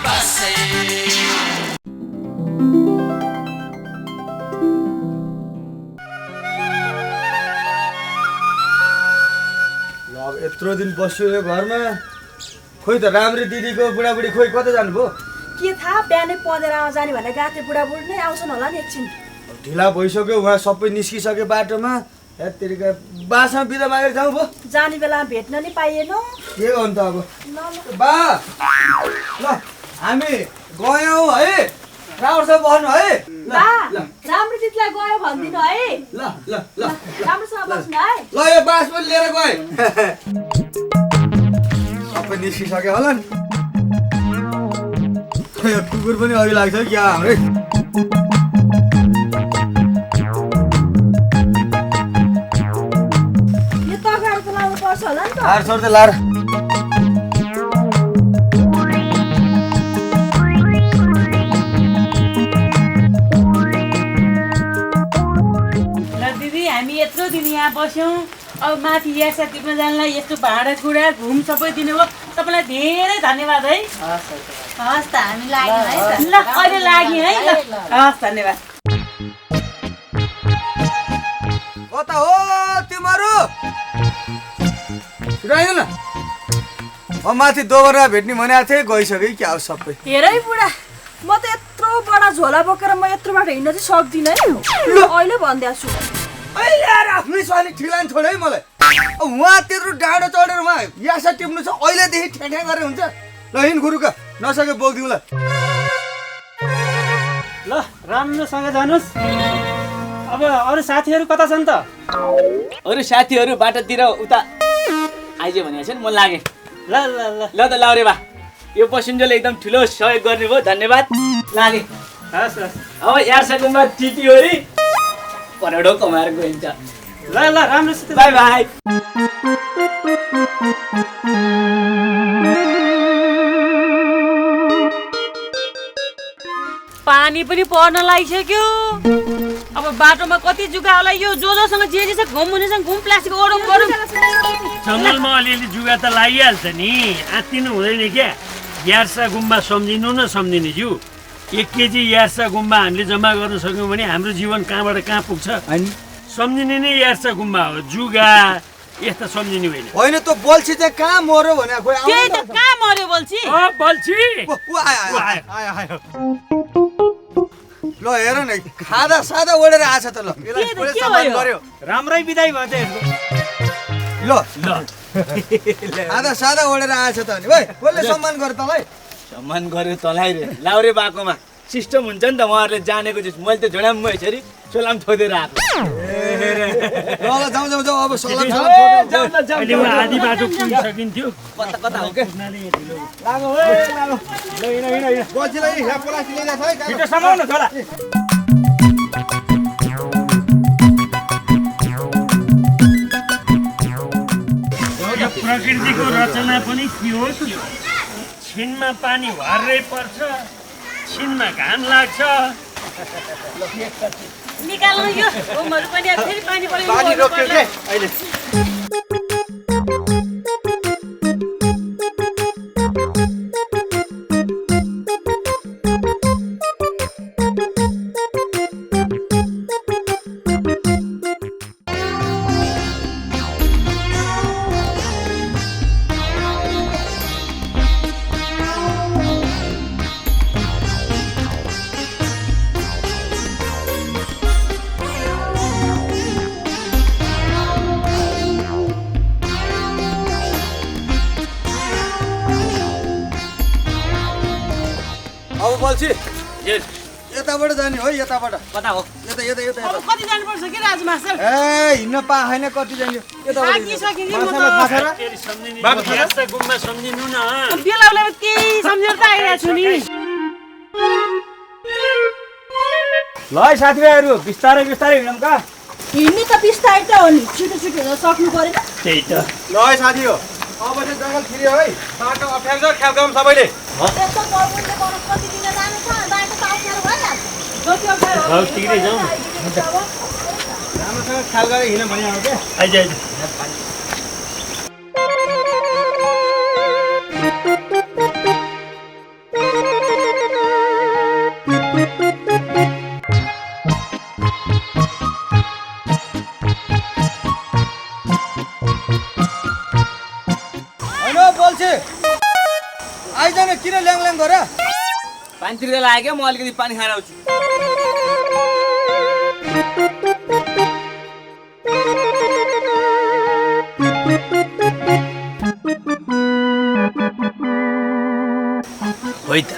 बसे यत्रो दिन बस्यो यो घरमा खोइ त राम्री दिदीको बुढाबुढी खोइ कतै जानुभयो के थाहा बिहानै पढेर जाने भनेर गएको थियो बुढाबुढी नै आउँछन् होला नि एकछिन ढिला भइसक्यो उहाँ सबै निस्किसक्यो बाटोमा यत्तिका बासँग बिदा मागेर जाउँ भयो जाने बेला भेट्न नि पाइएन के गर्नु त अब बा ल हामी गयौँ है राम्रोसँग बस्नु है बा राम्रो दिदीलाई गयो भनिदिनु है ल ल ल राम्रोसँग बस्नु है ल यो बास पनि लिएर गए सबै निस्किसक्यो होला नि यो कुकुर पनि अघि लाग्छ क्या हाम्रै यो तगार त लाउनु पर्छ होला नि त हार सर त लार दिदी हामी यत्रो दिन यहाँ बस्यौँ अब माथि यासा टिप्न जानलाई यस्तो भाँडाकुँडा घुम सबै दिनुभयो तपाईँलाई धेरै धन्यवाद है हस् त हामी लाग्यौँ है त ल अहिले लाग्यो है ल हस् धन्यवाद कता हो तिमीहरू आयो न माथि दोहोरा भेट्ने भनेको थिएँ गइसक्यो क्या हो सबै हेरै बुढा म त यत्रो बडा झोला बोकेर म यत्रो बाटो हिँड्न चाहिँ सक्दिनँ है अहिले भनिदिएको छु अहिले आएर आफ्नै स्वाली ठिलान छोड्यो है मलाई उहाँ त्यत्रो डाँडो चढेर उहाँ यासा टिप्नु छ अहिलेदेखि ठ्याठ्या गरेर हुन्छ ल हिँड गुरुका नसके बोक्दिउँला ल राम्रोसँग जानुहोस् अब अरू साथीहरू कता छन् त अरू साथीहरू बाटोतिर उता आइज भनेको छ नि म लागेँ ल ल ल ल त लाउरे बा यो पसिन्जरले एकदम ठुलो सहयोग गर्नुभयो धन्यवाद लागेँ हस् हस् अब यारसाकुमा टिटियोरी करोडौँ कमाएर गइन्छ ल ल राम्रोसित बाई बाई पानी पनि पर्न लागिसक्यो अब बाटोमा कति जुगा होला यो जोसँग जे छ घुम हुनेसँग घुम प्लास्टिक ओडौँ गरौँ जङ्गलमा अलिअलि जुगा त लागिहाल्छ नि आत्तिनु हुँदैन क्या यार्सा गुम्बा सम्झिनु न सम्झिने ज्यू 1 केजी यार्सा गुम्बा हामीले जम्मा गर्न सक्यौँ भने हाम्रो जीवन कहाँबाट कहाँ पुग्छ सम्झिने नै यार्सा गुम्बा हो जुगा यस्ता सम्झिने होइन होइन त बल्छी चाहिँ कहाँ मर्यो भने खोइ त्यही त कहाँ मर्यो बल्छी बल्छी ल हेर न खादा सादा ओढेर आछ त ल यसलाई पुरै सम्मान गर्यो राम्रै बिदाई भयो त ल ल आधा सादा ओढेर आछ त नि ओइ कसले सम्मान गर्यो तँलाई सम्मान गर्यो तँलाई रे लाउरे बाकोमा सिस्टम हुन्छ नि त उहाँहरूले जानेको चिज मैले त झोडाम यसरी सोलाम थोदेर आएको ल ल जाउँ जाउँ जाउँ अब सलाम अहिले उहाँ आधी बाटो पुगिसकिन्थ्यो कता कता हो के लागो ए लागो ल हिँड हिँड हिँड बच्चीलाई यहाँ पलासी लिएर छ है छिटो समाउनु छोरा प्रकृतिको रचना पनि के हो छिनमा पानी भर्रै पर्छ छिनमा घाम लाग्छ निकाल्नु यो घुमहरू पनि अब फेरि पानी पर्यो पानी रोक्यो के अहिले अब बल्छी यताबाट जाने हो यताबाट कता हो यता यता यता अब कति जानुपर्छ के राजु मास्टर ए हिँड्न पाएन कति जाने थाकिसकेँ नि म त यार्सा गुम्बा सम्झिनु न बेला बेला केही सम्झेर त आइरहेको छु नि ल है साथीभाइहरू बिस्तारै बिस्तारै हिँडौँ का हिँड्ने त बिस्तारै त हो नि छिटो छिटो हिँड्न सक्नु परेन त्यही त ल है साथी हो अब चाहिँ जङ्गल फिर्यो है बाटो अप्ठ्यारो छ ख्याल गरौँ सबैले यस्तो बबुलले गरौँ कति दिन जानु छ बाटो त अप्ठ्यारो भइहाल्छ जति अप्ठ्यारो हौ टिक्दै जाउँ राम्रोसँग ख्याल गरेर हिँड्यो भने आउँछ क्या आइज आइज भाइजान किन ल्याङ गर? पानीतिर लाग्यो म अलिकति पानी खाएर आउँछु। होइ त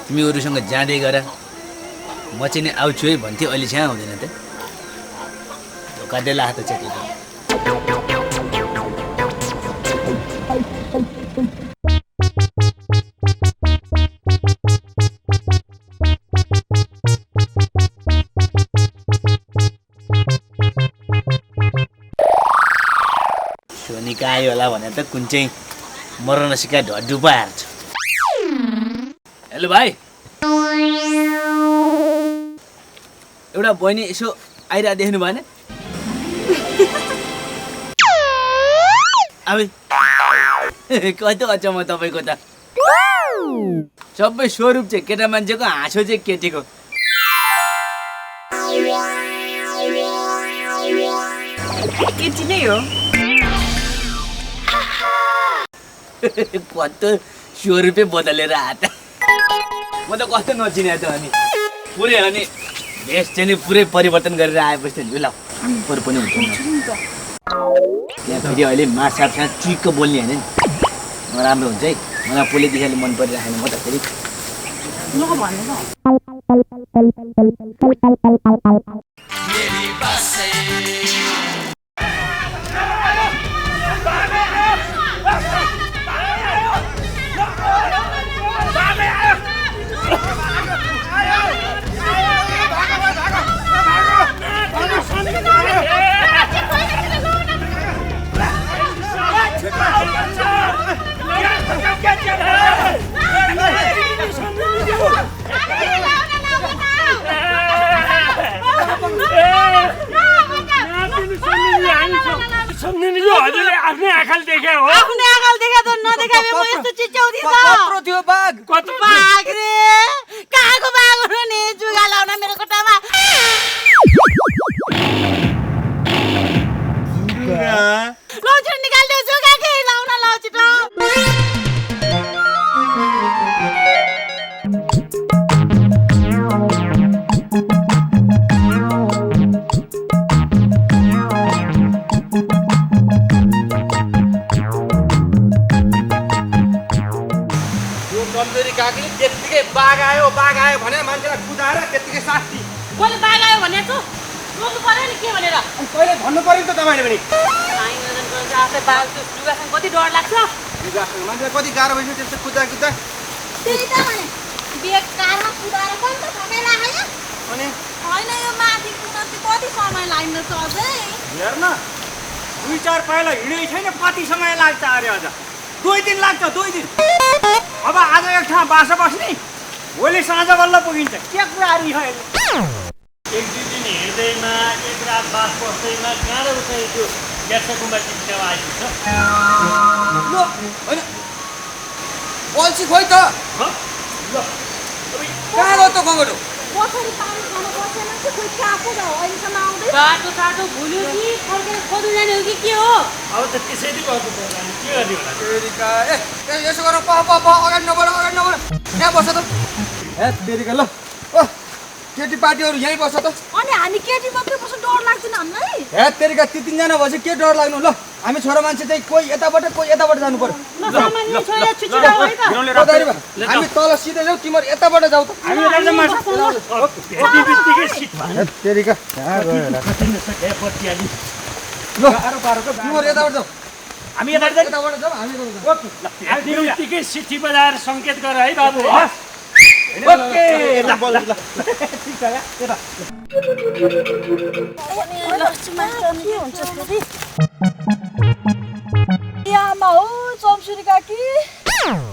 तिमी अरूसँग जाँदै गर म चाहिँ नि आउँछु है भन्थ्यो अहिले चाहिँ आउँदैन त धोका देला हात चाहिँ सोनिका आयो होला भने त कुन चाहिँ मर्न नसिका ढड्डु पो हार्छ। हेलो भाइ एउटा बहिनी यसो आइरहेको देख्नु भएन? अब कति अचम्म तपाईँको त सबै स्वरूप चाहिँ केटा मान्छेको हाँसो चाहिँ केटीको। केटी नै हो। कस्तो स्वरूपै बदलेर हात म त कस्तो नचिने त अनि पुरै अनि भेष चाहिँ नि पुरै परिवर्तन गरेर आएपछि त ल बरु पनि हुन्छ त्यहाँ फेरि अहिले माछासँग चिक्क बोल्ने होइन नि राम्रो हुन्छ है मलाई पहिल्यैदेखि मन परिराखेन म त फेरि हजुरले आफ्नै आँखाले देखे हो? आफ्नै आँखाले देखा त नदेखाए म यस्तो चिच्याउँथेँ त। कत्रो थियो बाघ? कत्रो बाघ रे कहाँको बाघ हो नि जुगा लाउन मेरो खुट्टामा। लाउँछु निकाल्देऊ जुगा के लाउन लाउँछु त। काकीले त्यत्तिकै बाघ आयो भने मान्छेलाई कुदाएर त्यत्तिकै शास्ति। मैले बाघ आयो भने त रोक्नु पर्यो नि के भनेर। कहिले भन्नु पर्यो नि त तपाईँले पनि। आफै बाघ जुगासँग कति डर लाग्छ। मान्छेलाई कति गाह्रो भइसक्यो त्यस्तो कुद्दा त्यही त भने बेकारमा कुदाएर पनि त समय लाग्यो। अनि होइन यो माथि कुदाउन कति समय लाग्छ अझै। हेर न 2-4 पाइला हिँडेकै छैन कति समय लाग्छ अरे अझ 2 दिन लाग्छ 2 दिन। अब आज एक ठाउँ बासा बस्ने भोलि साँझ बल्ल पुगिन्छ के कुरा यो एक दुई दिन हिँड्दैमा एक रात बास बस्दैमा कहाँ उठाइ त्यो ग्यास गुम्बा टिप्नेमा आइपुग्छ। ल होइन अल्छी खोइ त कहाँ गयो त गङ्गटो? पोखरी पानी खान बसेन कि खोइ कहाँ पो गयो अहिलेसम्म आउँदै। बाटो भुल्यो कि फर्केर खोज्नु जाने हो कि के हो? अब त त्यसैले गर्नु पर्ला नि के गर्ने होला। तेरिका ए यसो गर अगाडि नबढ यहाँ बस त। ए तेरिका ल ओ केटी पार्टीहरू यहीँ बस त। अनि हामी केटी मात्रै बस्नु डर लाग्दैन हामीलाई? हे तेरिका 3-3 जना भएपछि के डर लाग्नु। ल हामी छोरा मान्छे चाहिँ कोही यताबाट जानु पर्यो। हामी तल सिधै जाउँ तिमीहरू यताबाट जाऊ त। बित्तिकै सिट तेरिका ल तिमीहरू यताबाट जाऊ हामी यताबाट यताबाट जाऊ हामी बित्तिकै सिटी बजाएर सङ्केत गर है बाबु। ओके आमा हो चम्सुरी काकी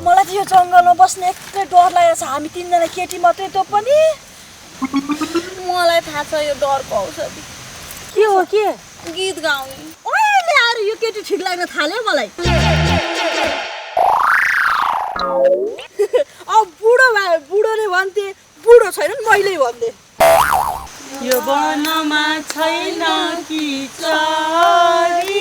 मलाई त यो जङ्गलमा बस्ने एक्लै डर लागेको छ। हामी 3 जना केटी मात्रै त पनि। मलाई थाहा छ यो डरको औषधि के हो के? गीत गाउने। अहिले आएर यो केटी ठिक लाग्न थाल्यो मलाई। अब बुढोले भन्थे बुढो छैन मैले भन्थे। यो वनमा छैन कि चरी